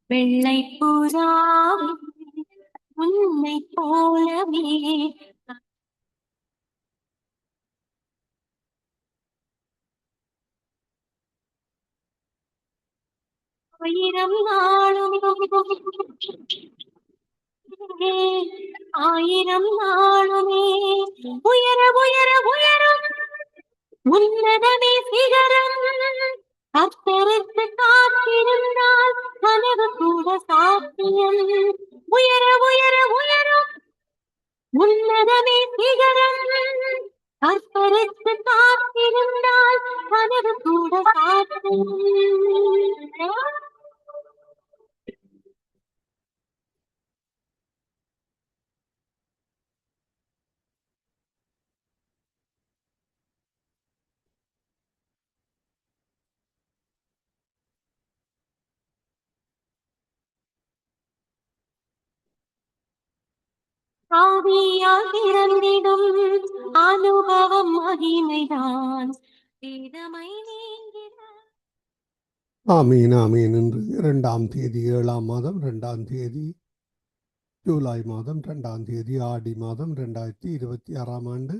வெள்ளை புறா உன்னை போலவே ஆயிரம் நாளும் ஆயிரம் நாளுமே உயர உயர உயரும் உன்னதமே சிகரம். கத்தருக்கு காத்திருந்தால் கனவு கூட சாத்தியம். உயர உயர உயரும் உன்னதமே சிகரம். கத்தருக்கு காத்திருந்தால் கனவு கூட சாத்தியம். ஆவியால் பிறந்திடும் அனுபவம் மகிமைதான் வேதமை நீங்கிட. ஆமீன் ஆமீன். இன்று 2ஆம் தேதி 7ஆம் மாதம் 2ஆம் தேதி ஜூலை மாதம் 2ஆம் தேதி ஆடி மாதம் 2026ஆம் ஆண்டு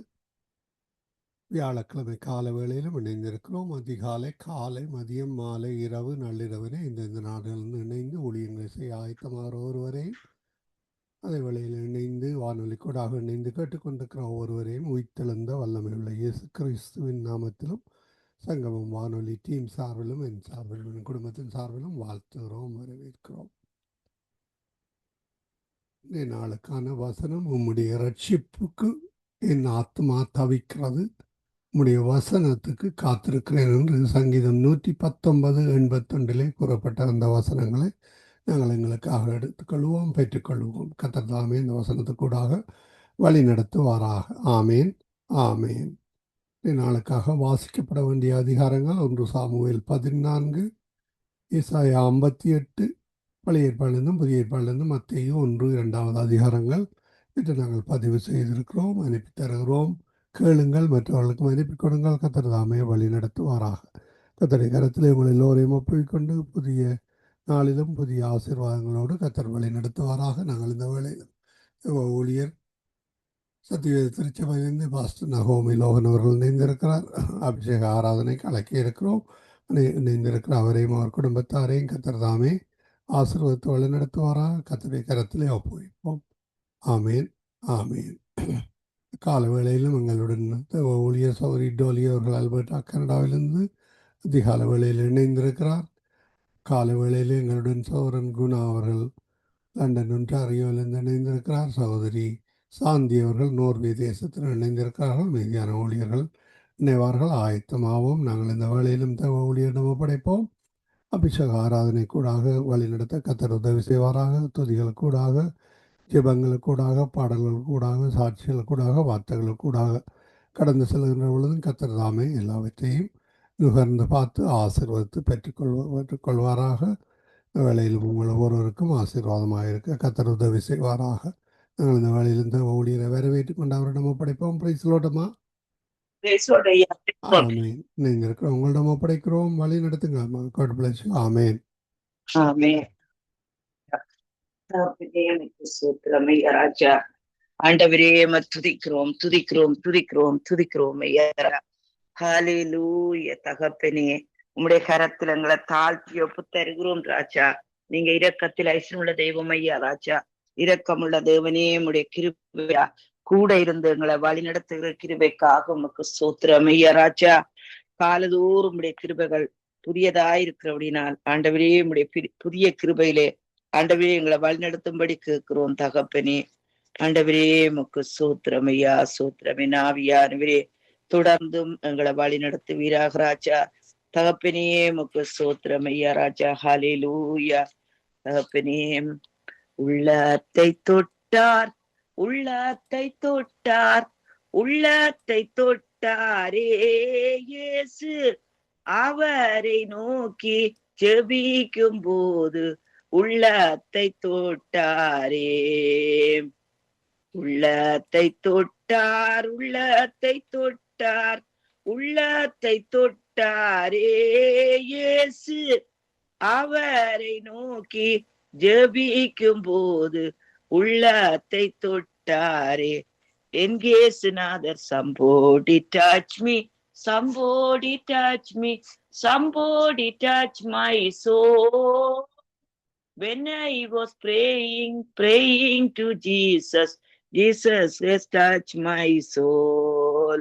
வியாழக்கிழமை கால வேளையிலும் இணைந்திருக்கிறோம். அதிகாலை, காலை, மதியம், மாலை, இரவு, நள்ளிரவினை இந்த நாடுகளில் இணைந்து ஊழியங்களை செய்ய ஆயத்தமாகிற ஒருவரையும், அதே வேளையில் இணைந்து வானொலி கூடாக இணைந்து கேட்டுக்கொண்டிருக்கிற ஒவ்வொருவரையும் உயிர்த்தெழுந்த வல்லமையுள்ள இயேசு கிறிஸ்துவின் நாமத்திலும் சங்கமம் வானொலி டீம் சார்பிலும் என் சார்பிலும் என் குடும்பத்தின் சார்பிலும் வாழ்த்துகிறோம், வரவேற்கிறோம். இந்த நாளுக்கான வசனம்: உம்முடைய ரட்சிப்புக்கு என் ஆத்மா தவிக்கிறது, உம்முடைய வசனத்துக்கு காத்திருக்கிறேன் என்று சங்கீதம் 119:82 கூறப்பட்ட அந்த வசனங்களை நாங்கள் எங்களுக்காக எடுத்துக்கொள்வோம், பெற்றுக்கொள்வோம். கர்த்தர் தாமே இந்த வசனத்துக்கூடாக வழி நடத்துவாராக. ஆமேன் ஆமேன். நாளுக்காக வாசிக்கப்பட வேண்டிய அதிகாரங்கள்: 1 சாமுவேல் 14, ஏசாயா 58, பழைய ஏற்பாடிலிருந்தும் புதிய ஏற்பாடிலிருந்தும் மத்தேயு 1, 2வது அதிகாரங்கள் இன்று நாங்கள் பதிவு செய்திருக்கிறோம், அனுப்பி தருகிறோம். கேளுங்கள், மற்றவர்களுக்கும் அனுப்பி கொடுங்கள். கர்த்தர் தாமே வழி நடத்துவாராக. கர்த்தருடைய கரத்தில் உங்கள் எல்லோரையும் ஒப்புவிக்கொண்டு புதிய நாளிலும் புதிய ஆசீர்வாதங்களோடு கர்த்தர் வழி நடத்துவாராக. நாங்கள் இந்த வேளையில் ஊழியர் சத்தியவேத திருச்சபையிலிருந்து பாஸ்டர் நகோமி லோகன் அவர்கள் இணைந்திருக்கிறார். அபிஷேக ஆராதனைக்கு அழைக்க இருக்கிறோம். இணைந்திருக்கிற அவரையும் அவர் குடும்பத்தாரையும் கர்த்தர் தாமே ஆசீர்வாதத்தை வழிநடத்துவாராக. கர்த்தருடைய கரத்திலே ஒப்புவிப்போம். ஆமேன் ஆமேன். கால வேளையிலும் எங்களுடன் ஊழியர் சௌரி டோலி அவர்கள் அல்பர்டா கனடாவிலிருந்து அதிகால வேளையில் இணைந்திருக்கிறார். கால வேளையில் எங்களுடன் சௌரன் குணா அவர்கள் லண்டன் ஒன்றாரியோவிலிருந்து இணைந்திருக்கிறார். சகோதரி சாந்தி அவர்கள் நோர்வே தேசத்தில் இணைந்திருக்கிறார்கள். மீதியான ஊழியர்கள் இணைவார்கள். ஆயத்தமாகவும் நாங்கள் இந்த வேளையிலும் ஊழியரிடம் ஒப்படைப்போம். அபிஷேக ஆராதனை கூடாக வழிநடத்த கர்த்தர் உதவி செய்வாராக. துதிகள் கூடாக, ஜெபங்கள் கூடாக, பாடல்கள் கூடாக, சாட்சிகள் கூடாக, வார்த்தைகள் கூடாக கடந்து செல்கின்ற பொழுதும் கர்த்தர் தாமே எல்லாவற்றையும் நுகர்ந்து பார்த்து ஆசீர்வதித்து பெற்றுக்கொள்வாராக. வேளையில் உங்கள் ஒவ்வொருவருக்கும் ஆசீர்வாதமாக இருக்க கர்த்தர் உதவி செய்வாராக. நாங்கள் இந்த வேளையில் இந்த ஊழியரை வரவேற்றுக் கொண்டு அவரிடம் ஒப்படைப்போம். பிரைஸ் லோட்டமா ஆமேன். நீங்க இருக்கிற உங்களிடம் ஒப்படைக்கிறோம், வழி நடத்துங்க. God bless you. ஆமேன் ஆமென். ராஜா ஆண்டவரே துதிக்கிறோம் துதிக்கிறோம் துதிக்கிறோம் துதிக்கிறோம் ஐயா. ஹல்லேலூயா. தகப்பனே, உம்முடைய கரத்தில் எங்களை தாழ்த்தி ஒப்பு தருகிறோம் ராஜா. நீங்க இரக்கத்தில் ஐஸ்வர்யமுள்ள தெய்வம் ஐயா ராஜா. இரக்கமுள்ள தேவனே, உம்முடைய கிருபையா கூட இருந்து எங்களை வழி நடத்துகிற கிருபைக்காக உமக்கு ஸ்தோத்திரம் ஐயா ராஜா. காலதோறும் உம்முடைய கிருபைகள் புதியதாயிருக்கிறபடினால் ஆண்டவரே, உம்முடைய புதிய கிருபையிலே ஆண்டவரே எங்களை வழிநடத்தும்படி கேட்கிறோம் தகப்பனே. ஆண்டவரே உமக்கு ஸ்தோத்திரம் ஐயா, ஸ்தோத்திரமே. நாவியானவரே, தொடர்ந்தும் எங்களை வழி நடத்துவீராக ராஜா. தகப்பனே உமக்கு ஸ்தோத்திரம் ஐயா ராஜா. ஹல்லேலூயா. தகப்பனே, உள்ளத்தை தொட்டார் உள்ளத்தை தொட்டார் உள்ளத்தை தொட்டாரே இயேசு, அவரை நோக்கி ஜெபிக்கும் போது உள்ளத்தை தொட்டாரே. உள்ளத்தை தொட்டார் உள்ளத்தை தொட்டார் உள்ளத்தை தொட்டாரே இயேசு, அவரை நோக்கி ஜெபிக்கும் போது உள்ளத்தை தொட்டாரே. என்கேசுநாதர் somebody touch me, somebody touch me, somebody touch my soul. When I was praying to Jesus, Jesus has touched my soul.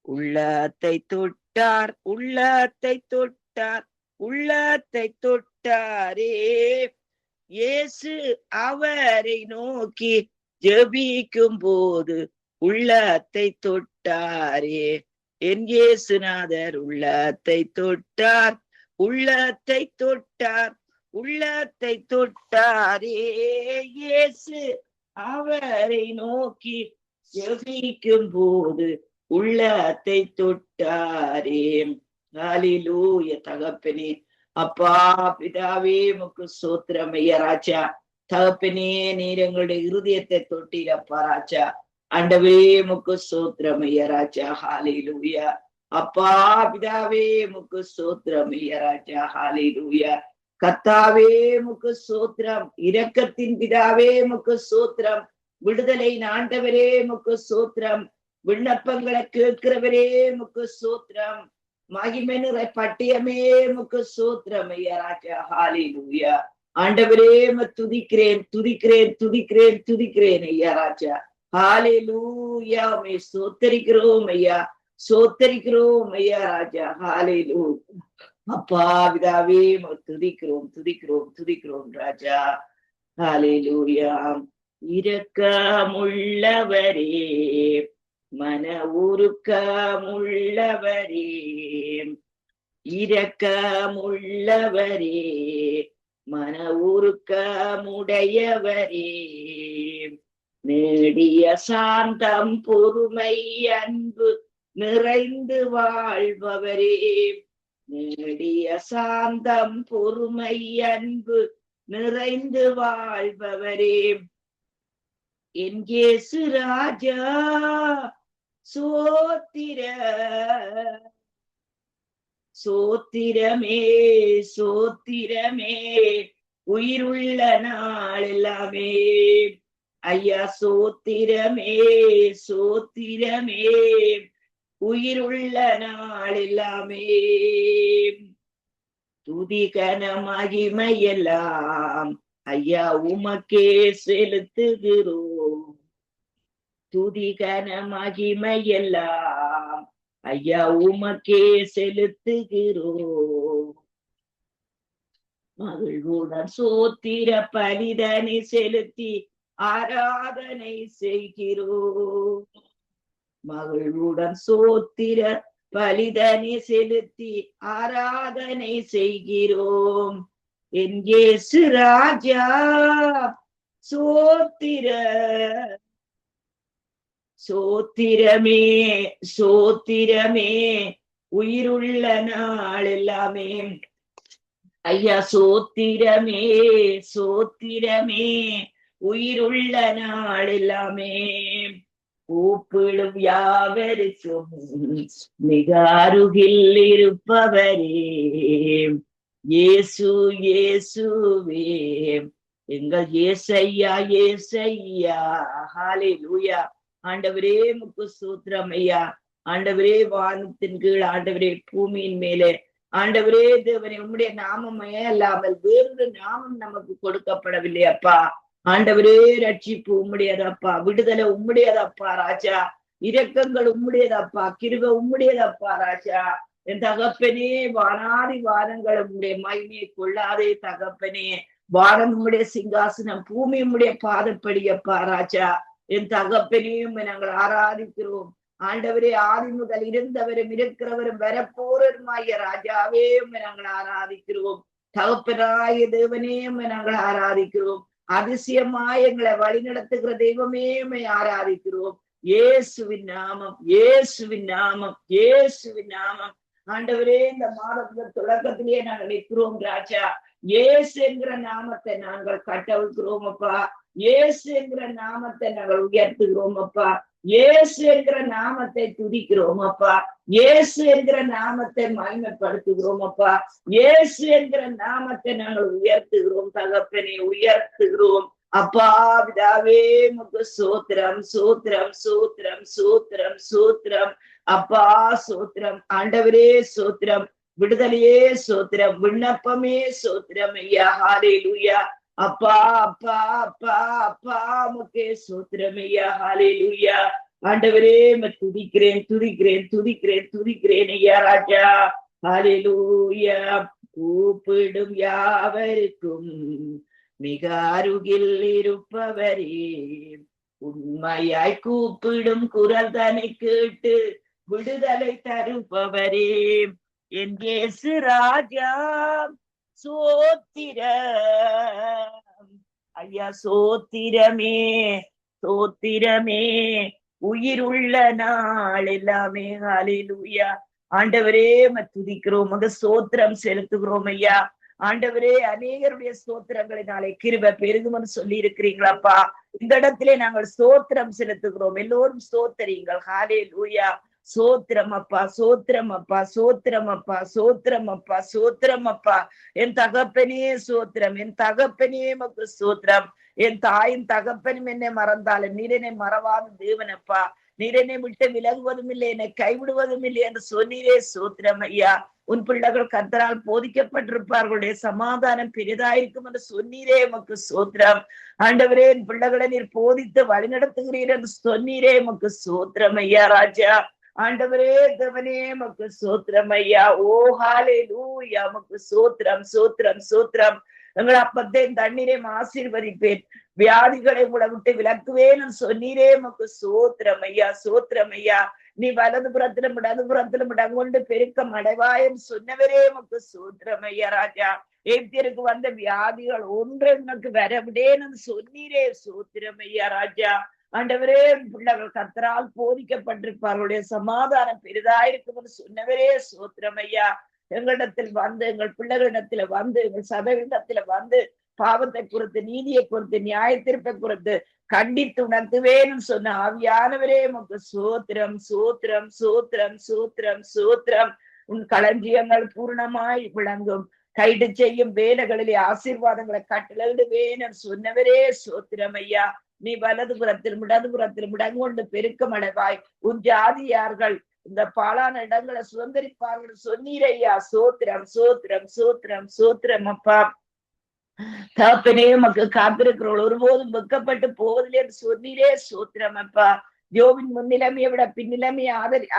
உள்ளத்தை தொட்டார், உள்ளத்தை தொட்டார், உள்ளத்தை தொட்டாரே. இயேசு அவரை நோக்கி ஜெபிக்கும் போது உள்ளத்தை தொட்டாரே. என் இயேசுநாதர் உள்ளத்தை தொட்டார், உள்ளத்தை தொட்டார், உள்ளத்தை தொட்டாரே. இயேசு அவரை நோக்கி ஜெபிக்கும் போது உள்ளத்தை தொட்டாரே. ஹல்லேலூயா. தகப்பனே, அப்பா பிதாவே உமக்கு ஸ்தோத்திரம் ஐயா ராஜா. தகப்பனே, நீர் எங்களுடைய இருதயத்தை தொட்டீரப்பா ராஜா. ஆண்டவரே உமக்கு ஸ்தோத்திரம் ஐயா ராஜா. ஹல்லேலூயா. அப்பா பிதாவே உமக்கு ஸ்தோத்திரம் ஐயா ராஜா. ஹல்லேலூயா. கர்த்தாவே உமக்கு ஸ்தோத்திரம். இரக்கத்தின் பிதாவே உமக்கு ஸ்தோத்திரம். விடுதலை ஆண்டவரே உமக்கு ஸ்தோத்திரம். விண்ணப்பங்களை கேட்கிறவரே உமக்கு ஸ்தோத்திரம். மகிமை நிறை பட்டியமே உமக்கு ஸ்தோத்திரம் ஐயா ராஜா. ஹல்லேலூயா. ஆண்டவரே துதிக்கிறேன், துதிக்கிறேன், துதிக்கிறேன், துதிக்கிறேன் ஐயா ராஜா. ஹல்லேலூயா. உம்மை ஸ்தோத்தரிக்கிறோம் ஐயா, ஸ்தோத்தரிக்கிறோம் ஐயா ராஜா. ஹல்லேலூயா. அப்பா பிதாவே துதிக்கிறோம், துதிக்கிறோம், துதிக்கிறோம் ராஜா. ஹல்லேலூயா. இரக்கமுள்ளவரே, மன உருக்கமுள்ளவரே, இரக்கமுள்ளவரே, மன உருக்கமுடையவரே, நேடிய சாந்தம் பொறுமை அன்பு நிறைந்து வாழ்பவரே, நேடிய சாந்தம் பொறுமை அன்பு நிறைந்து வாழ்பவரே, என் இயேசு ராஜா சோத்திர சோத்திரமே, சோத்திரமே, உயிருள்ள நாள் எல்லாமே ஐயா. சோத்திரமே, சோத்திரமே, உயிருள்ள நாள் எல்லாமே. துதிகன மகிமையெல்லாம் ஐயா உமக்கே செலுத்துகிறோம். துதிகன மகிமையெல்லாம் ஐயா உமக்கே செலுத்துகிறோம். மகிழ்வுடன் சோத்திர பலிதனை செலுத்தி ஆராதனை செய்கிறோம். மகிழ்வுடன் சோத்திர பலிதனை செலுத்தி ஆராதனை செய்கிறோம். என் இயேசு ராஜா சோத்திர சோத்திரமே, சோத்திரமே, உயிருள்ள நாள் எல்லாமே ஐயா. சோத்திரமே, சோத்திரமே, உயிருள்ள நாள் எல்லாமே. கூப்பிடும் யாவருக்கும் மிக அருகில் இருப்பவரே, இயேசு இயேசுவே எங்கள் ஏசையா, ஏசையா. ஹல்லேலூயா. ஆண்டவரே உமக்கு ஸ்தோத்திரம் ஐயா. ஆண்டவரே வானத்தின் கீழ், ஆண்டவரே பூமியின் மேலே, ஆண்டவரே தேவனே உம்முடைய நாமமே அல்லாமல் வேறொரு நாமம் நமக்கு கொடுக்கப்படவில்லை அப்பா. ஆண்டவரே ரட்சிப்பு உம்முடையதப்பா, விடுதலை உம்முடையதப்பா ராஜா, இரக்கங்கள் உம்முடையதப்பா, கிருபை உம்முடையதப்பா ராஜா. என் தகப்பனே, வானாதி வானங்கள் உம்முடைய மகிமையை கொள்ளாதே தகப்பனே. வானம் உம்முடைய சிங்காசனம், பூமி உம்முடைய பாதப்படியப்பா ராஜா. என் தகப்பனையும் நாங்கள் ஆராதிக்கிறோம். ஆண்டவரே, ஆதி முதல் இருந்தவரும் இருக்கிறவரும் வரப்போருமாய ராஜாவே நாங்கள் ஆராதிக்கிறோம். தகப்பனாய தேவனே நாங்கள் ஆராதிக்கிறோம். அதிசயமாய் எங்களை வழி நடத்துகிற தெய்வமே ஆராதிக்கிறோம். இயேசுவின் நாமம், இயேசுவின் நாமம், இயேசுவின் நாமம். ஆண்டவரே, இந்த மாதத்துல தொடக்கத்திலேயே நாங்கள் நிற்கிறோம் ராஜா. இயேசு என்கிற நாமத்தை நாங்கள் கட்டவிழ்கிறோம் அப்பா. இயேசு என்கிற நாமத்தை நாங்கள் உயர்த்துகிறோம் அப்பா. இயேசு என்கிற நாமத்தை துதிக்கிறோம் அப்பா. இயேசு என்கிற நாமத்தை மகிமைப்படுத்துகிறோம் அப்பா. இயேசு என்கிற நாமத்தை நாங்கள் உயர்த்துகிறோம் தகப்பனே, உயர்த்துகிறோம் அப்பா. பிதாவே உமக்கு சோத்திரம் சோத்திரம் சோத்திரம் சோத்திரம் சோத்திரம் அப்பா. சோத்திரம் ஆண்டவரே, சோத்திரம் விடுதலையே, சோத்திரம் விண்ணப்பமே, சோத்திரம் ஐயா. ஹalleluya அப்பா அப்பா அப்பா அப்பா உமக்கே சோத்திரம் ஐயா. ஹalleluya ஆண்டவரே, துதிக்கிறேன் துதிக்கிறேன் துதிக்கிறேன் துதிக்கிறேன் ஐயா ராஜா. ஹalleluya கூப்பிடும் யாவருக்கும் மிக அருகில் இருப்பவரே, உண்மையாய் கூப்பிடும் குரல் தன்னை கேட்டு விடுதலை தருபவரே, என் இயேசு ராஜா சோத்திரம் ஐயா. சோத்திரமே சோத்திரமே உயிருள்ள நாள் எல்லாமே. ஹalleluya ஆண்டவரே, துதிக்கிறோம், மக சோத்திரம் செலுத்துகிறோம் ஐயா. ஆண்டவரே, அநேகருடைய ஸ்தோத்திரங்களை நாளை கிருபை பெருகும்னு சொல்லி இருக்கிறீங்களாப்பா. இந்த இடத்திலே நாங்கள் ஸ்தோத்திரம் செலுத்துகிறோம். எல்லோரும் ஸ்தோத்தரிங்கள். ஹalleluya சோத்திரம் அப்பா, சோத்திரம் அப்பா, சோத்திரம் அப்பா, சோத்திரம் அப்பா, சோத்திரம் அப்பா. என் தகப்பனே சோத்திரம், என் தகப்பனே மக்கு சோத்திரம். என் தாயின் தகப்பனும் என்னை மறந்தாலும் நீர் என்னை மறவாத தேவனப்பா. நீர் என்னை விட்டு விலகுவதும் இல்லை, என்னை கைவிடுவதும் இல்லை என்று சொன்னீரே. சோத்திரம் ஐயா. உன் பிள்ளைகள் கர்த்தரால் போதிக்கப்பட்டிருப்பார்களுடைய சமாதானம் பெரிதாயிருக்கும் என்று சொன்னீரே. உமக்கு சோத்திரம் ஆண்டவரே. என் பிள்ளைகளை நீர் போதித்து வழிநடத்துகிறீர் என்று சொன்னீரே. உமக்கு சோத்திரம் ஐயா ராஜா. ஆண்டவரே தேவனே, உமக்கு சோத்திரம் ஐயா. ஓ ஹalleluya உமக்கு சோத்திரம் சோத்திரம் சோத்திரம். எங்கள் அப்பத்தையும் தண்ணீரையும் ஆசீர்வதிப்பேன், வியாதிகளை உங்களை விட்டு விலக்குவேன் சொன்னீரே. உமக்கு சோத்திரம் ஐயா. சோத்திரம் ஐயா. நீ வலது புறத்திலும் இடது புறத்திலும் இடங்கொண்டு பெருக்கம் அடைவாயம் சொன்னவரே. உமக்கு சோத்திரம் ஐயா ராஜா. எப்தியருக்கு வந்த வியாதிகள் ஒன்று எனக்கு வரவிடேன்னு சொன்னீரே. சோத்திரம் ஐயா ராஜா. ஆண்டவரே, பிள்ளைகள் கர்த்தரால் போதிக்கப்பட்டிருப்பார்களுடைய சமாதானம் பெரிதாயிருக்கும் சொன்னவரே. சோத்திரம் ஐயா. எங்களிடத்தில் வந்து, எங்கள் பிள்ளைகளிடத்துல வந்து, எங்கள் சபையிடத்துல வந்து பாவத்தை குறித்து, நீதியை குறித்து, நியாயத்தீர்ப்பை குறித்து கண்டித்து உணர்த்துவேன்னு சொன்ன ஆவியானவரே. உமக்கு சோத்திரம் சோத்திரம் சோத்திரம் சோத்திரம் சோத்திரம். உன் களஞ்சியங்கள் பூர்ணமாய் விளங்கும். கைடு செய்யும் வேலைகளிலே ஆசீர்வாதங்களை கட்டளிடுவேன்னு சொன்னவரே. சோத்திரம் ஐயா. நீ வலது புறத்திலும் இடது புறத்திலும் இடங்கொண்டு பெருக்கம் அடைவாய். உன் ஜாதியார்கள் இந்த பாலான இடங்களை சுதந்திரிப்பார்கள் சொன்னீரையா. சோத்திரம் சோத்திரம் சோத்திரம் சோத்திரம் அப்பா. தகப்பனே, உமக்கு காத்திருக்கிறவள் ஒருபோதும் வெக்கப்பட்டு போவதில்லை என்று சொன்னீரே. சோத்திரம் அப்பா. யோவின் முன்னிலைமையை விட பின்னிலைமையை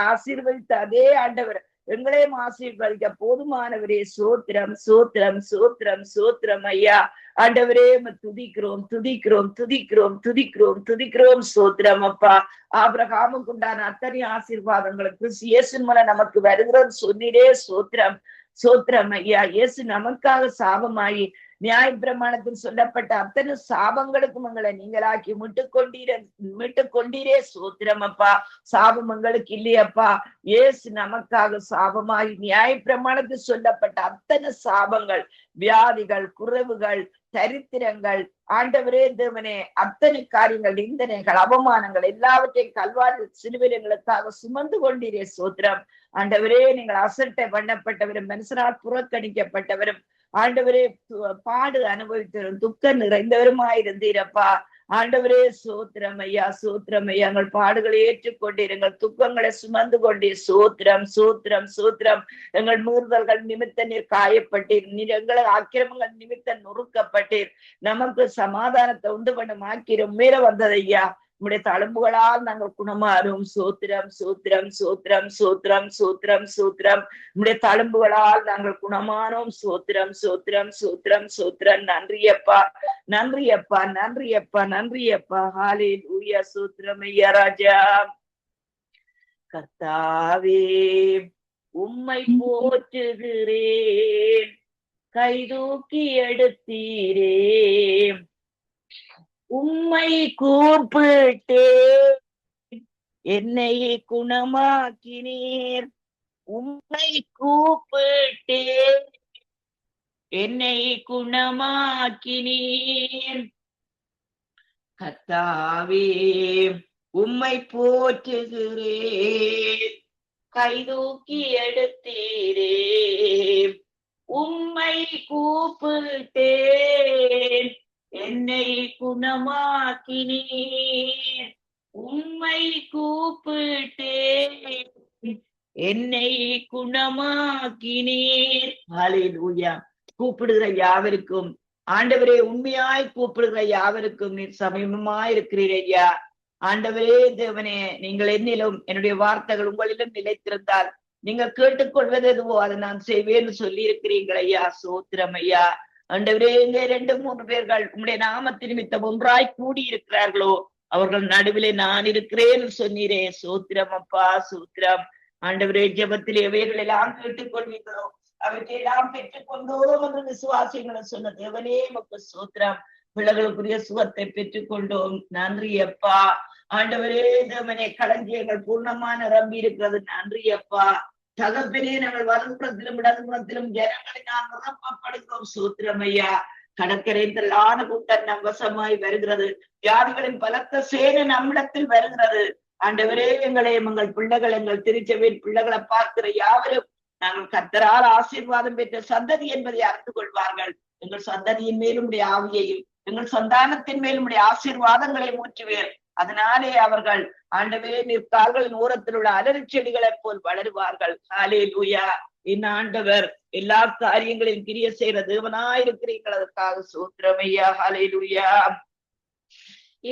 ஆசீர்வதித்த அதே ஆண்டவர் எங்களையும் ஆசீர்வதிக்க போதுமானவரே. சோத்திரம் சோத்திரம் சோத்திரம் சோத்திரம் ஐயா. ஆண்டவரே, துதிக்கிறோம் துதிக்கிறோம் துதிக்கிறோம் துதிக்கிறோம் துதிக்கிறோம். சோத்திரம் அப்பா. ஆபிரகாமுக்கு உண்டான அத்தனை ஆசீர்வாதங்களுக்கு இயேசு மூலம் நமக்கு வருகிறோம் சொன்னீரே. சோத்திரம் சோத்திரம் ஐயா. இயேசு நமக்காக சாபமாயி நியாய பிரமாணத்தில் சொல்லப்பட்ட அத்தனை சாபங்களுக்கும் எங்களை நீங்களாக்கி மீட்டுக் கொண்டீரே. சோத்திரம் அப்பா. சாபம் எங்களுக்கு இல்லையப்பா. இயேசு நமக்காக சாபமாகி நியாய பிரமாணத்தில் சொல்லப்பட்ட அத்தனை சாபங்கள், வியாதிகள், குறைவுகள், தரித்திரங்கள், ஆண்டவரே தேவனே, அத்தனை காரியங்கள், நிந்தனைகள், அவமானங்கள் எல்லாவற்றையும் கல்வாரி சிலுவையில் எங்களுக்காக சுமந்து கொண்டீரே. சோத்திரம் ஆண்டவரே. நீங்கள் அசட்டை பண்ணப்பட்டவரும் மனுஷனால் புறக்கணிக்கப்பட்டவரும் ஆண்டவரே பாடு அனுபவித்தவரும் துக்கம் நிறைந்தவருமாயிருந்தீரப்பா. ஆண்டவரே சோத்திரம் ஐயா. சோத்திரம் ஐயா. எங்கள் பாடுகளை ஏற்றுக்கொண்டீர், எங்கள் துக்கங்களை சுமந்து கொண்டீர். சோத்திரம் சோத்திரம் சோத்திரம். எங்கள் மீறுதல்கள் நிமித்த நீர் காயப்பட்டீர், நீர் எங்களை ஆக்கிரமங்கள் நிமித்த நொறுக்கப்பட்டீர். நமக்கு சமாதானத்தை உண்டு பண்ண மாக்கிறோம் மேல வந்தது ஐயா. உம்முடைய தழும்புகளால் நாங்கள் குணமாறும். சோத்திரம் சோத்திரம் சோத்திரம் சோத்திரம் சோத்திரம் சோத்திரம். உம்முடைய தழும்புகளால் நாங்கள் குணமானோம். சோத்திரம் சோத்திரம் சோத்திரம் சோத்திரம். நன்றியப்பா நன்றியப்பா நன்றியப்பா நன்றியப்பா. ஹalleluya சோத்திரம் ஐயா ராஜா. கர்த்தாவே, உம்மை போற்றுகிறேன், கைதூக்கி எடுத்தீரே. உம்மை கூப்பிட்டேன், என்னை குணமாக்கினீர். உம்மை கூப்பிட்டேன், என்னை குணமாக்கினீர். கர்த்தாவே, உம்மை போற்றுகிறேன். கைதூக்கி எடுத்தீரே, உம்மை கூப்பிட்டேன், என்னை குணமாக்கினீர். உம்மை கூப்பிட்டேன், என்னை குணமாக்கினீர். ஹல்லேலூயா. கூப்பிடுகிற யாவருக்கும் ஆண்டவரே, உண்மையாய் கூப்பிடுகிற யாவருக்கும் நீர் சமீபமாய் இருக்கிறீர் ஐயா. ஆண்டவரே தேவனே, நீங்கள் என்னிலும் என்னுடைய வார்த்தைகள் உங்களிலும் நிலைத்திருந்தால் நீங்கள் கேட்டுக்கொள்வது எதுவோ அதை நான் செய்வேன்னு சொல்லி இருக்கிறீர்கள் ஐயா. சோத்திரம் ஐயா. ஆண்டவரே, இங்கே 2-3 பேர்கள் உங்களுடைய நாமத்தின் நிமித்தம் ஒன்றாய் கூடி இருக்கிறார்களோ அவர்கள் நடுவிலே நான் இருக்கிறேன்னு சொன்னீரே. சோத்திரம் அப்பா, சோத்திரம். ஆண்டவரே, ஜெபத்திலே எவைகள் எல்லாம் கேட்டுக்கொள்வீர்களோ அவற்றையெல்லாம் பெற்றுக்கொண்டோம் என்று விசுவாசிகளை சொன்ன தேவனே உமக்கு சோத்திரம். பிள்ளைகளுக்குரிய சுகத்தை பெற்றுக்கொண்டோம். நன்றி அப்பா. ஆண்டவரே தேவனே, களஞ்சியங்கள் பூர்ணமான நிரம்பி இருக்கிறது. நன்றி அப்பா. தகப்பனே, நாங்கள் வலதுபுறத்திலும் இடதுபுறத்திலும் ஜனங்களினால் நிரப்பப்படுகிறோம். சோத்திரம் ஐயா. கடற்கரையின் திரளான கூட்டம் நம் வசமாய் வருகிறது. வியாதிகளின் பலத்த சேனை நம்மிடத்தில் வருகிறது. ஆண்டவரே, எங்கள் பிள்ளைகள், எங்கள் திருச்சபையின் பிள்ளைகளை பார்க்கிற யாவரும் நாங்கள் கர்த்தரால் ஆசீர்வாதம் பெற்ற சந்ததி என்பதை அறிந்து கொள்வார்கள். எங்கள் சந்ததியின் மேலும் உடைய ஆவியையும் எங்கள் சந்தானத்தின் மேலும் உடைய ஆசீர்வாதங்களை ஊற்றுவேன். அதனாலே அவர்கள் ஆண்டவரே நிற்கார்களின் ஓரத்தில் உள்ள அலறி செடிகளைப் போல் வளருவார்கள். ஹல்லேலூயா. என் ஆண்டவர் எல்லா காரியங்களிலும் கிரிய செய்கிற தேவனாயிருக்கிறீர்கள். அதற்காக சோத்திரமையா. ஹல்லேலூயா.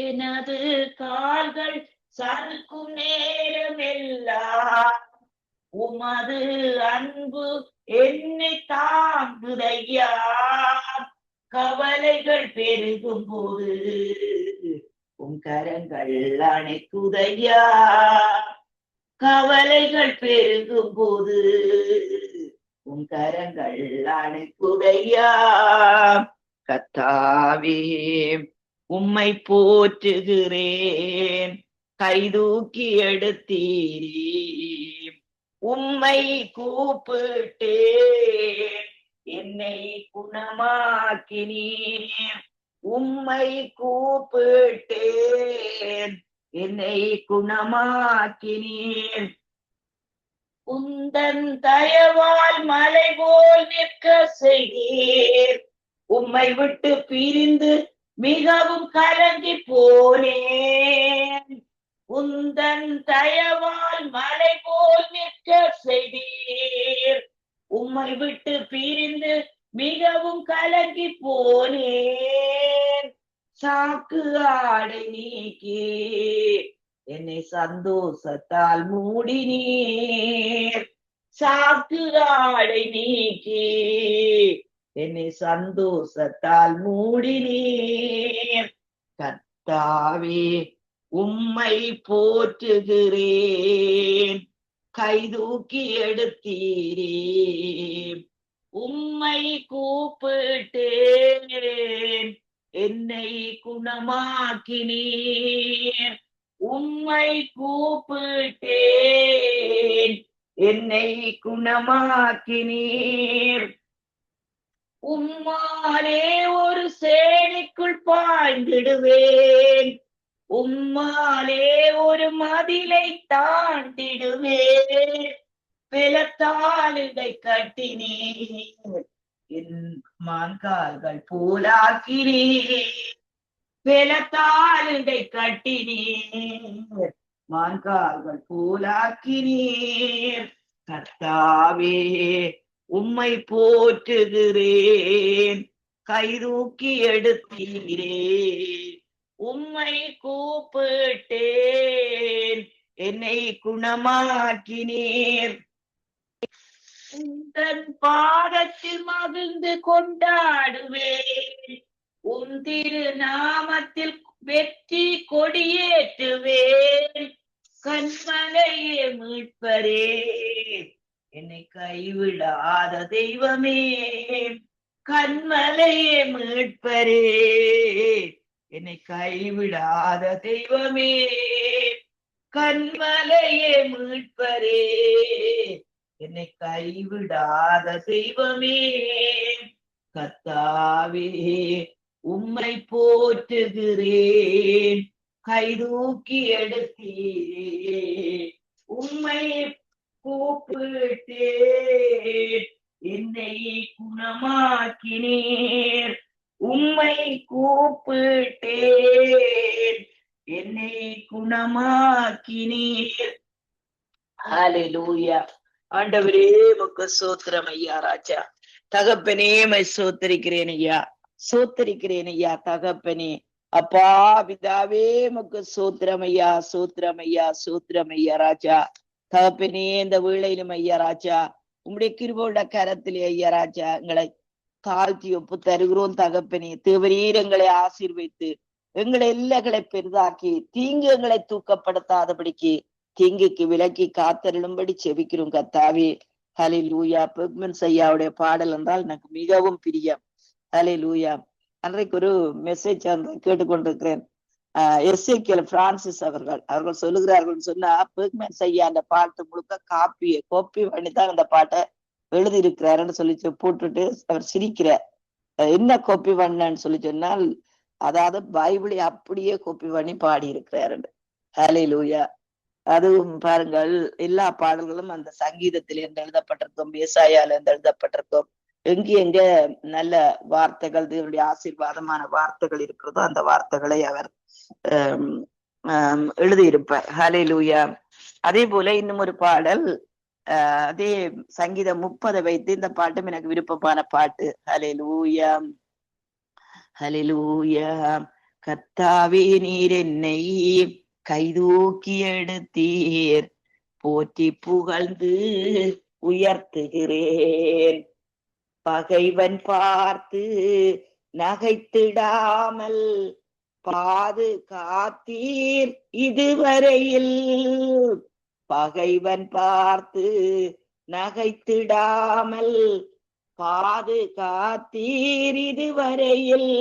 எனது கால்கள் சறுக்கும் நேரம் எல்லாம் உமது அன்பு என்னை தாங்குதையா. கவலைகள் பெருகும் போது உன் கரங்கள் அணைக்குதையா. கவலைகள் பெருகும் போது உன் கரங்கள் அணைக்குதையா. கர்த்தாவே, உம்மை போற்றுகிறேன். கைதூக்கி எடுத்தீரே, உம்மை கூப்பிட்டேன், என்னை குணமாக்கினீர். உம்மை கூப்பிட்டேன், என்னை குணமாக்கினீர். உந்தன் தயவால் மலை போல் நிற்க செய்தீர். உம்மை விட்டு பிரிந்து மிகவும் கலங்கி போனேன். உந்தன் தயவால் மலை போல் நிற்க செய்தீர். உம்மை விட்டு பிரிந்து மிகவும் கலங்கி போனேன். சாக்கு ஆடை நீக்கி என்னை சந்தோஷத்தால் மூடினீர். சாக்கு ஆடை நீக்கி என்னை சந்தோஷத்தால் மூடினீர். கர்த்தாவே, உம்மை போற்றுகிறேன். கைதூக்கி எடுத்தீரே, உம்மை கூப்பிட்டேன், என்னை குணமாக்கினீர். உம்மை கூப்பிட்டேன், என்னை குணமாக்கினீர். உம்மாலே ஒரு சேனைக்குள் பாய்ந்திடுவேன். உம்மாலே ஒரு மதிலை தாண்டிடுவேன். பலத்தால் இதை கட்டினீர், என் மான்கால்கள் போலாக்கிறீர். பலத்தால் இதை கட்டினீர், மான்கால்கள் போலாக்கிறீர். கர்த்தாவே, உம்மை போற்றுகிறேன். கைதூக்கி எடுத்தீரே, உம்மை கூப்பிட்டேன், என்னை குணமாக்கினீர். உந்தன் பாதத்தில் மகிழ்ந்து கொண்டாடுவேன். உன் திரு நாமத்தில் வெற்றி கொடியேற்றுவேன். கண்மலையே மீட்பரே, என்னை கைவிடாத தெய்வமே. கண்மலையே மீட்பரே, என்னை கைவிடாத தெய்வமே. கண்மலையே மீட்பரே, என்னை கைவிடாத தெய்வமே. கர்த்தாவே, உம்மை போற்றுகிறேன். கைதூக்கி எடுத்தீரே, உம்மை கூப்பிட்டேன், என்னை குணமாக்கினீர். உம்மை கூப்பிட்டேன், என்னை குணமாக்கினீர். ஹalleluya. ஆண்டவரே உமக்கு ஸ்தோத்திரம் ஐயா ராஜா. தகப்பனே மை சோத்தரிக்கிறேன் ஐயா, சோத்தரிக்கிறேன் ஐயா தகப்பனே. அப்பா பிதாவே உமக்கு சோத்திரம் ஐயா, சோத்திரம் ஐயா, சோத்திரம் ஐயா ராஜா. தகப்பனே இந்த வேளையிலும் ஐயா ராஜா உம்முடைய கிருபையுள்ள கரத்திலே ஐயா ராஜா எங்களை தாழ்த்தி ஒப்பு தருகிறோம் தகப்பனே. தேவரீர் எங்களை ஆசீர்வைத்து எங்களை எல்லைகளை பெரிதாக்கி தீங்கு எங்களை தூக்கப்படுத்தாதபடிக்கு தீங்குக்கு விலக்கி காத்தருளும்படி செபிக்கிறோம் கர்த்தாவே. ஹல்லேலூயா. பெர்க்மன்ஸ் ஐயாவுடைய பாடல் என்றால் எனக்கு மிகவும் பிரியம். ஹல்லேலூயா. அன்றைக்கு ஒரு மெசேஜ் கேட்டுக்கொண்டிருக்கிறேன். எஸ்ஏகேல் பிரான்சிஸ் அவர்கள் சொல்லுகிறார்கள் சொன்னா, பெர்க்மன்ஸ் ஐயா அந்த பாட்டு முழுக்க காப்பி பண்ணிதான் அந்த பாட்டை எழுதி இருக்கிறாருன்னு சொல்லி போட்டுட்டு அவர் சிரிக்கிறார். என்ன காப்பி பண்ணான்னு சொல்லி சொன்னால், அதாவது பைபிளை அப்படியே காப்பி பண்ணி பாடி இருக்கிறாரு. ஹல்லேலூயா. அதுவும் பாருங்கள், எல்லா பாடல்களும் அந்த சங்கீதத்தில் இருந்து எழுதப்பட்டிருக்கும், ஏசாயால இருந்து எழுதப்பட்டிருக்கும். எங்க நல்ல வார்த்தைகள், தேவனுடைய ஆசீர்வாதமான வார்த்தைகள் இருக்கிறதோ அந்த வார்த்தைகளை அவர் எழுதியிருப்பார். ஹல்லேலூயா. அதே போல இன்னும் ஒரு பாடல், அதே சங்கீதம் 30 வைத்து இந்த பாட்டும் எனக்கு விருப்பமான பாட்டு. ஹல்லேலூயா, ஹல்லேலூயா. கர்த்தாவே நீர் என்னை கைதூக்கி எடுத்தீர், போற்றி புகழ்ந்து உயர்த்துகிறேன். பகைவன் பார்த்து நகைத்திடாமல் பாதுகாத்தீர் இதுவரையில். பகைவன் பார்த்து நகைத்திடாமல் பாதுகாத்தீர் இதுவரையில்.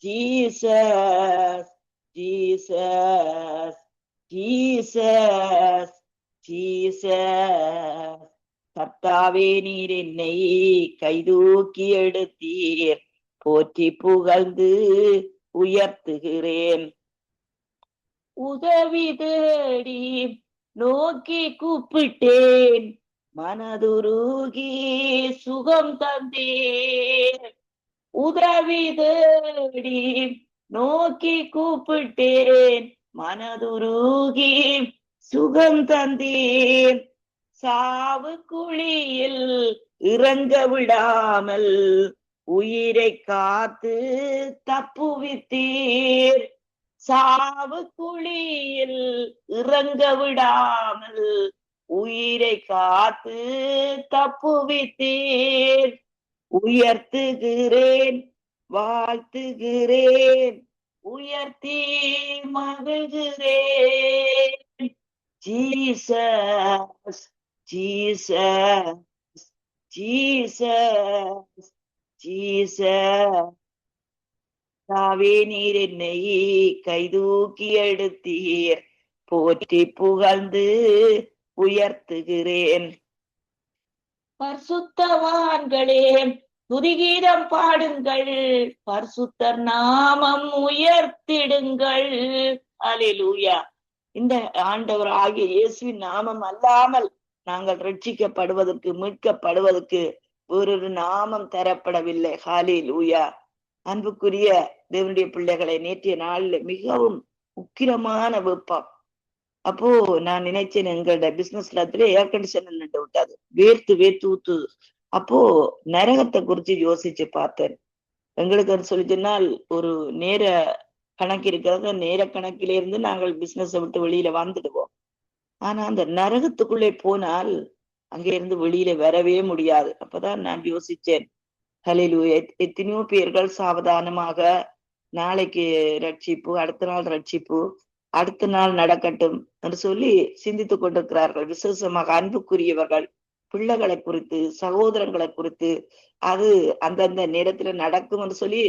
Jesus, Jesus, Jesus, Jesus. கர்த்தாவே நீர் என்னை கைதூக்கி எடுத்தீர், போற்றி புகழ்ந்து உயர்த்துகிறேன். உதவி தேடி நோக்கி கூப்பிட்டேன், மனதுருகி சுகம் தந்தேன். உதவி தேடி நோக்கி கூப்பிட்டேன், மனதுருகி சுகம் தந்தேன். சாவு குழியில் இறங்க விடாமல் உயிரை காத்து தப்புவித்தீர். சாவு குழியில் இறங்க விடாமல் உயிரை காத்து தப்புவித்தீர். உயர்த்துகிறேன், வாழ்த்துகிறேன், உயர்த்தி மகிழ்கிறேன். Jesus, Jesus, Jesus, Jesus. தாவே நீர் என்னை கைதூக்கி எடுத்தீர், போற்றி புகழ்ந்து உயர்த்துகிறேன். பரிசுத்தவான்களே துதிகீதம் பாடுங்கள், பரிசுத்தர் நாமம் உயர்த்திடுங்கள். அல்லேலூயா. இந்த ஆண்டவர் ஆகிய இயேசுவின் நாமம் அல்லாமல் நாங்கள் ரட்சிக்கப்படுவதற்கு, மீட்கப்படுவதற்கு வேறொரு நாமம் தரப்படவில்லை. ஹல்லேலூயா. அன்புக்குரிய தேவனுடைய பிள்ளைகளை, நேற்றைய நாள்ல மிகவும் உக்கிரமான வெப்பம். அப்போ நான் நினைச்சேன், எங்களோட பிசினஸ்ல ஏர் கண்டிஷன் நின்று விட்டாது, வேர்த்து வேர்த்து ஊத்துது. அப்போ நரகத்தை குறிச்சு யோசிச்சு பார்த்தேன். எங்களுக்கு சொல்லி சொன்னால் ஒரு நேர கணக்கு இருக்கிறது, நேர கணக்கில இருந்து நாங்கள் பிசினஸை விட்டு வெளியில வந்துடுவோம். ஆனா அந்த நரகத்துக்குள்ளே போனால் அங்க இருந்து வெளியில வரவே முடியாது. அப்பதான் நான் யோசிச்சேன், ஹல்லேலூயா, எத்தனையோ பேர்கள் சாவதானமாக நாளைக்கு ரட்சிப்பு, அடுத்த நாள் ரட்சிப்பு, அடுத்த நாள் நடக்கட்டும் என்று சொல்லி சிந்தித்துக் கொண்டிருக்கிறார்கள். விசேஷமாக அன்புக்குரியவர்கள் பிள்ளைகளை குறித்து, சகோதரங்களை குறித்து, அது அந்தந்த நேரத்துல நடக்கும் என்று சொல்லி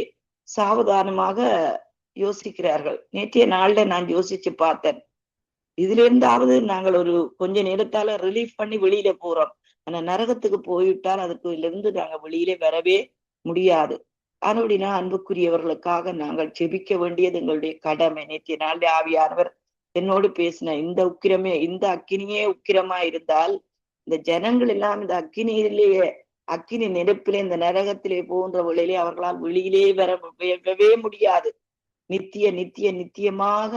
சாவதானமாக யோசிக்கிறார்கள். நேற்றைய நாள்ல நான் யோசிச்சு பார்த்தேன், இதுல இருந்தாவது நாங்கள் ஒரு கொஞ்ச நேரத்தால ரிலீஃப் பண்ணி வெளியில போறோம். ஆனா நரகத்துக்கு போயிட்டால் அதுக்கு இருந்து நாங்க வெளியில வரவே முடியாது. அப்படின்னா அன்புக்குரியவர்களுக்காக நாங்கள் ஜெபிக்க வேண்டியது எங்களுடைய கடமை. நேற்றைய நாள் ஆவியானவர் என்னோடு பேசின இந்த உக்கிரமே, இந்த அக்கினியே உக்கிரமா இருந்தால் இந்த ஜனங்கள் எல்லாம் இந்த அக்கினியிலேயே, அக்கினி நெருப்பிலே, இந்த நரகத்திலே போன்ற வழியிலே அவர்களால் வெளியிலே வரவே முடியாது. நித்தியமாக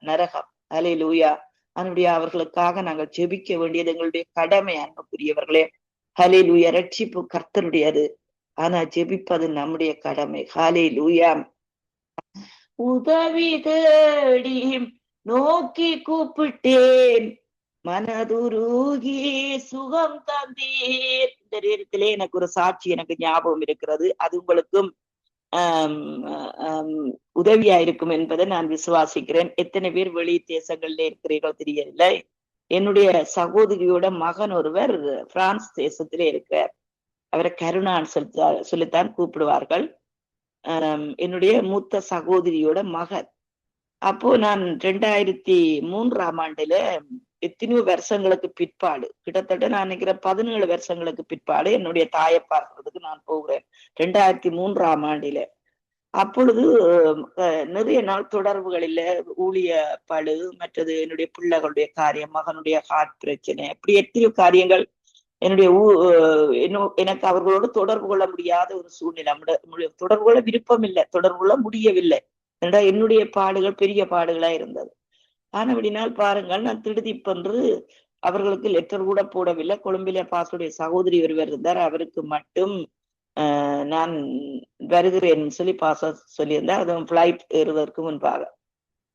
நரகம். ஹல்லேலூயா. அதனுடைய அவர்களுக்காக நாங்கள் ஜெபிக்க வேண்டியது எங்களுடைய கடமை அன்புக்குரியவர்களே. ஹல்லேலூயா. ரட்சிப்பு கர்த்தருடையது, ஆனா ஜெபிப்பது நம்முடைய கடமை. ஹல்லேலூயா. உதவி தேடி நோக்கி கூப்பிட்டேன், மனதுருகி சுகம் தந்தீர். இந்த நேரத்திலே எனக்கு ஒரு சாட்சி எனக்கு ஞாபகம் இருக்கிறது. அது உங்களுக்கும் உதவியா இருக்கும் என்பதை நான் விசுவாசிக்கிறேன். எத்தனை பேர் வெளி தேசங்கள்ல இருக்கிறீர்கள் தெரியவில்லை. என்னுடைய சகோதரியோட மகன் ஒருவர் பிரான்ஸ் தேசத்திலே இருக்கிறார். அவரை கருணான்னு சொல்லித்தான் கூப்பிடுவார்கள். என்னுடைய மூத்த சகோதரியோட மகன். அப்போ நான் 2003ஆம் ஆண்டுல எத்தனையோ வருஷங்களுக்கு பிற்பாடு, கிட்டத்தட்ட நான் நினைக்கிறேன் 17 வருஷங்களுக்கு பிற்பாடு என்னுடைய தாயை பார்க்கறதுக்கு நான் போகிறேன் 2003ஆம் ஆண்டில. அப்பொழுது நிறைய நாள் தொடர்புகள் இல்ல, ஊழிய பழு, மற்றது என்னுடைய பிள்ளைகளுடைய காரியம், மகனுடைய ஹார்ட் பிரச்சனை, அப்படி எத்தனையோ காரியங்கள் என்னுடைய எனக்கு அவர்களோடு தொடர்பு கொள்ள முடியாத ஒரு சூழ்நிலை. தொடர்பு கொள்ள விருப்பம் இல்லை, தொடர்பு கொள்ள முடியவில்லை. என்னுடைய பாடுகள் பெரிய பாடுகளா இருந்தது. ஆனபடினால் பாருங்கள், நான் திடுதிப்பென்று அவர்களுக்கு லெட்டர் கூட போடவில்லை. கொழும்பில பாசுடைய சகோதரி ஒருவர் இருந்தார், அவருக்கு மட்டும் நான் வருகிறேன் சொல்லி பாச சொல்லியிருந்தார். அதுவும் பிளைட் ஏறுவதற்கு முன்பாக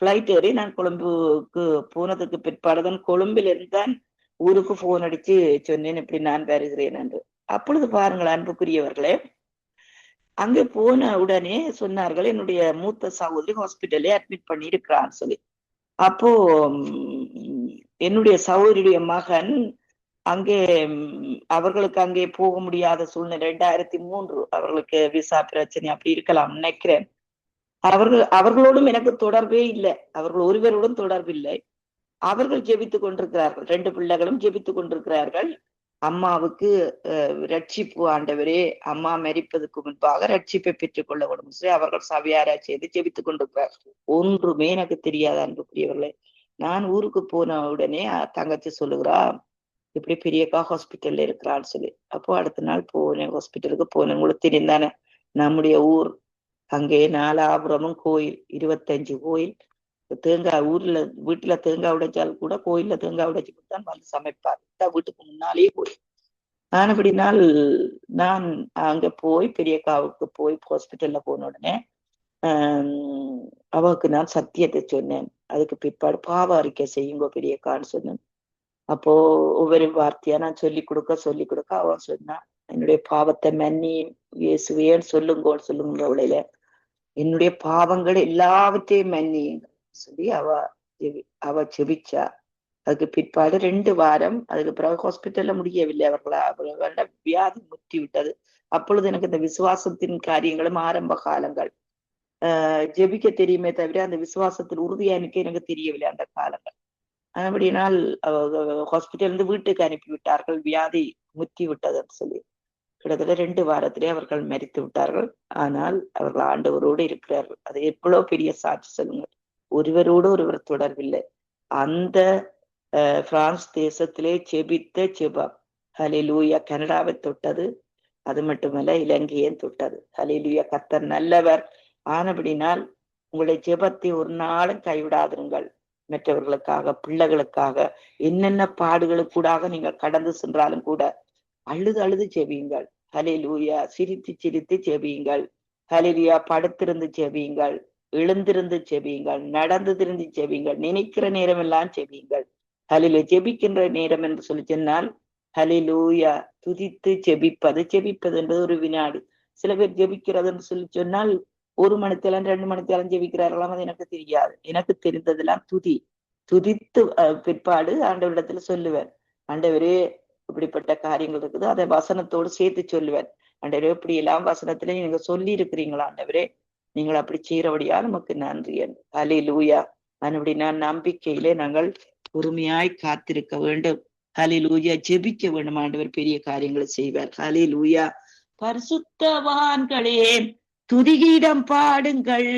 பிளைட் ஏறி நான் கொழும்புக்கு போனதுக்கு பிற்பாடுதான், கொழும்பில் இருந்தான் ஊருக்கு போன் அடிச்சு சொன்னேன் இப்படி நான் வருகிறேன் என்று. அப்பொழுது பாருங்கள் அன்புக்குரியவர்களே, அங்கே போன உடனே சொன்னார்கள் என்னுடைய மூத்த சகோதரி ஹாஸ்பிட்டலே அட்மிட் பண்ணி இருக்கிறான்னு சொல்லி. அப்போ என்னுடைய சகோதரியுடைய மகன் அங்கே, அவர்களுக்கு அங்கே போக முடியாத சூழ்நிலை, 2003 அவர்களுக்கு விசா பிரச்சனை அப்படி இருக்கலாம் நினைக்கிறேன். அவர்களோடும் எனக்கு தொடர்பே இல்லை, அவர்கள் ஒருவரோடும் தொடர்பு இல்லை. அவர்கள் ஜெபித்துக் கொண்டிருக்கிறார்கள், 2 பிள்ளைகளும் ஜெபித்துக் கொண்டிருக்கிறார்கள். அம்மாவுக்கு ரட்சிப்பு, ஆண்டவரே அம்மா மரிப்பதற்கு முன்பாக ரட்சிப்பை பெற்றுக் கொள்ள வேண்டும் சொல்லி அவர்கள் சபையாரா செய்து ஜெபித்துக் கொண்டிருக்கிறார்கள். ஒன்றுமே எனக்கு தெரியாத அன்புக்குரியவர்களே. நான் ஊருக்கு போன உடனே தங்கச்சி சொல்லுகிறா இப்படி பெரியக்கா ஹாஸ்பிட்டல்ல இருக்கிறான்னு சொல்லி. அப்போ அடுத்த நாள் போனேன், ஹாஸ்பிட்டலுக்கு போனேன். உங்களுக்கு தெரிந்தானே நம்முடைய ஊர், அங்கே 4 கோயில், 25 கோயில். தேங்காய் ஊர்ல வீட்டுல தேங்காய் உடைச்சால் கூட கோயில்ல தேங்காய் உடைச்சு கொடுத்தான் வந்து சமைப்பார். வீட்டுக்கு முன்னாலேயே கோயில். ஆனபடினால் நான் அங்க போய் பெரியக்காவுக்கு போய் ஹாஸ்பிட்டல்ல போன உடனே அவருக்கு நான் சத்தியத்தை சொன்னேன். அதுக்கு பிற்பாடு பாவ அறிக்கை செய்யுங்க பெரியக்கான்னு சொன்னேன். அப்போ ஒவ்வொரு வார்த்தையா நான் சொல்லி கொடுக்க அவன் சொன்னான், என்னுடைய பாவத்தை மன்னி இயேசுவேன்னு சொல்லுங்க அவளையில, என்னுடைய பாவங்கள் எல்லாவற்றையும் மன்னிங்க சொல்லி அவ செபிச்சா. அதுக்கு பிற்பாடு 2 வாரம், அதுக்கு பிறகு ஹாஸ்பிட்டல்ல முடியவில்லை. அவர்களோட வியாதி முற்றி விட்டது. அப்பொழுது எனக்கு இந்த விசுவாசத்தின் காரியங்களும் ஆரம்ப காலங்கள், ஜெபிக்க தெரியுமே தவிர அந்த விசுவாசத்தில் உறுதியா எனக்கு தெரியவில்லை அந்த காலங்கள். அப்படினால் ஹாஸ்பிட்டல் இருந்து வீட்டுக்கு அனுப்பிவிட்டார்கள், வியாதி முற்றி விட்டதுன்னு சொல்லி. கிட்டத்தட்ட 2 வாரத்திலே அவர்கள் மரித்து விட்டார்கள். ஆனால் அவர்கள் ஆண்டவரோடு இருக்கிறார்கள். அது எவ்வளவு பெரிய சாட்சி சொல்லுங்கள். ஒருவரோடு ஒருவர் தொடர்பில்லை. அந்த பிரான்ஸ் தேசத்திலே ஜெபித்த ஜெபம் ஹல்லேலூயா கனடாவை தொட்டது. அது மட்டுமல்ல இலங்கையை தொட்டது. ஹல்லேலூயா. கர்த்தர் நல்லவர். ஆனபடினால் உங்களுடைய ஜெபத்தை ஒரு நாளும் கைவிடாதிருங்கள். மற்றவர்களுக்காக, பிள்ளைகளுக்காக, என்னென்ன பாடுகளுக்கூடாக நீங்கள் கடந்து சென்றாலும் கூட அழுது ஜெபியுங்கள். ஹல்லேலூயா. சிரித்து ஜெபியுங்கள். ஹல்லேலூயா. படுத்திருந்து ஜெபியுங்கள், எழுந்திருந்து ஜெபியுங்கள், நடந்து திருந்து ஜெபியுங்கள், நினைக்கிற நேரம் எல்லாம் ஜெபியுங்கள். ஹல்லேலூயா. ஜெபிக்கின்ற நேரம் என்று சொல்லி சொன்னால் ஹல்லேலூயா துதித்து ஜெபிப்பது என்பது ஒரு வினாடி. சில பேர் ஜெபிக்கிறதுன்னு சொல்லி சொன்னால் 1 மணித்தேலம் 2 மணித்தேலம் ஜெபிக்கிறார்களாம். அது எனக்கு தெரியாது. எனக்கு தெரிந்ததெல்லாம் துதித்து பிற்பாடு ஆண்டவரிடத்துல சொல்லுவேன், ஆண்டவரே இப்படிப்பட்ட காரியங்கள் இருக்குது, அதை வசனத்தோடு சேர்த்து சொல்லுவேன். ஆண்டவரே இப்படி எல்லாம் வசனத்திலே நீங்க சொல்லி இருக்கிறீங்களா ஆண்டவரே, நீங்கள் அப்படி செய்யறபடியா நமக்கு நன்றி. ஹல்லேலூயா. அப்படி நான் நம்பிக்கையிலே நாங்கள் பொறுமையாய் காத்திருக்க வேண்டும். ஹல்லேலூயா. ஜெபிக்க வேண்டும். ஆண்டவர் பெரிய காரியங்களை செய்வார். ஹல்லேலூயா. பரிசுத்தவான்களே துதிகீதம் பாடுங்கள்,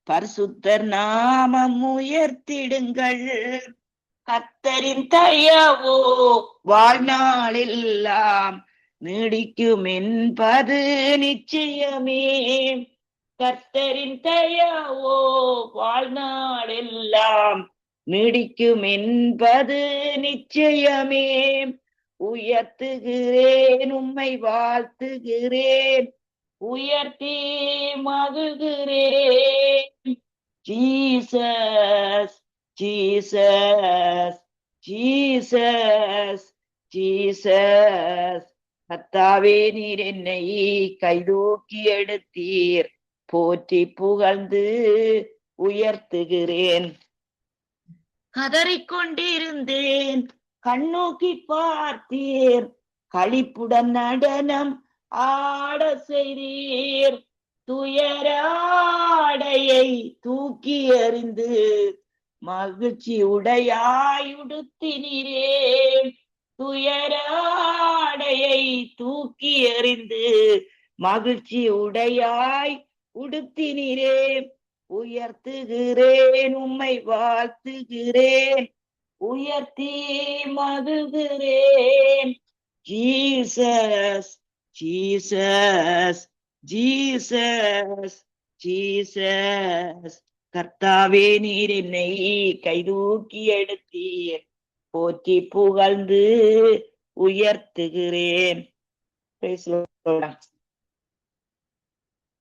பரிசுத்தர் நாமம் உயர்த்திடுங்கள். கர்த்தரின் தயவோ வாழ்நாளெல்லாம் நீடிக்கும் என்பது நிச்சயமே. கர்த்தரின் தயவோ வாழ்நாளெல்லாம் நீடிக்கும் என்பது நிச்சயமே. உயர்த்துகிறேன், உம்மை வாழ்த்துகிறேன், உயர்த்தி மகிழ்கிறேன். Jesus Jesus Jesus Jesus. கர்த்தாவே, நீர் என்னை கைதூக்கி எடுத்தீர், போற்றி புகழ்ந்து உயர்த்துகிறேன். கதறிக்கொண்டிருந்தேன், கண்ணோக்கி பார்த்தீர், களிப்புடன் நடனம் ஆட செய்தீர். துயராடையை தூக்கி எறிந்து மகிழ்ச்சி உடையாய் உடுத்தினீரே. துயராடையை தூக்கி எறிந்து மகிழ்ச்சி உடையாய் உடுத்தினீரே. உயர்த்துகிறேன், உம்மை வாழ்த்துகிறேன், உயர்த்தி மகிழ்கிறேன். Jesus Jesus Jesus Jesus. கர்த்தாவே, நீர் என்னை கைதூக்கி எடுத்தீர், போற்றி புகழ்ந்து உயர்த்துகிறேன்.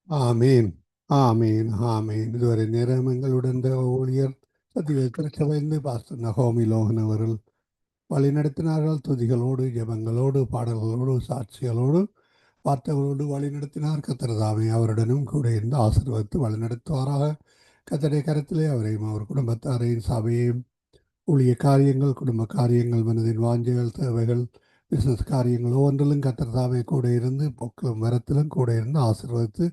ஆமீன் ஆமீன் ஆமீன். இதுவரை நேரம் எங்களுடன் ஊழியர் சத்திய திருச்சபைந்து பாஸ்டர் நகோமி லோகன் அவர்கள் வழிநடத்தினார்கள். துதிகளோடு, ஜெபங்களோடு, பாடல்களோடு, சாட்சிகளோடு, வார்த்தைகளோடு வழிநடத்தினார். கத்திரதாமே அவருடனும் கூட இருந்து ஆசீர்வதித்து வழிநடத்துவாராக. கத்தருடைய கரத்திலே அவரையும் அவர் குடும்பத்தாரையும் சபையையும் ஊழிய காரியங்கள், குடும்ப காரியங்கள், மனதின் வாஞ்சைகள், தேவைகள், பிசினஸ் காரியங்கள் ஒவ்வொன்றிலும் கத்திரதாமே கூட இருந்து பொக்கிலும் மரத்திலும் கூட இருந்து ஆசீர்வதித்து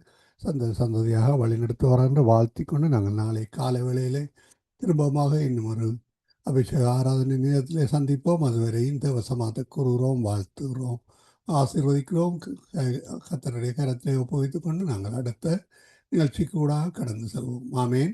சந்ததியாக வழிநடத்துவார் என்று வாழ்த்தி கொண்டு நாங்கள் நாளை காலை வேளையிலே திரும்பமாக இன்னும் ஒரு அபிஷேக ஆராதனை நேரத்திலே சந்திப்போம். அதுவரையும் தேவசமாத்த கூறுகிறோம், வாழ்த்துகிறோம், ஆசீர்வதிக்கிறோம். கர்த்தருடைய கரத்திலே ஒப்புவித்துக் கொண்டு நாங்கள் அடுத்த நிகழ்ச்சிக்கு கூட கடந்து செல்வோம். ஆமேன்.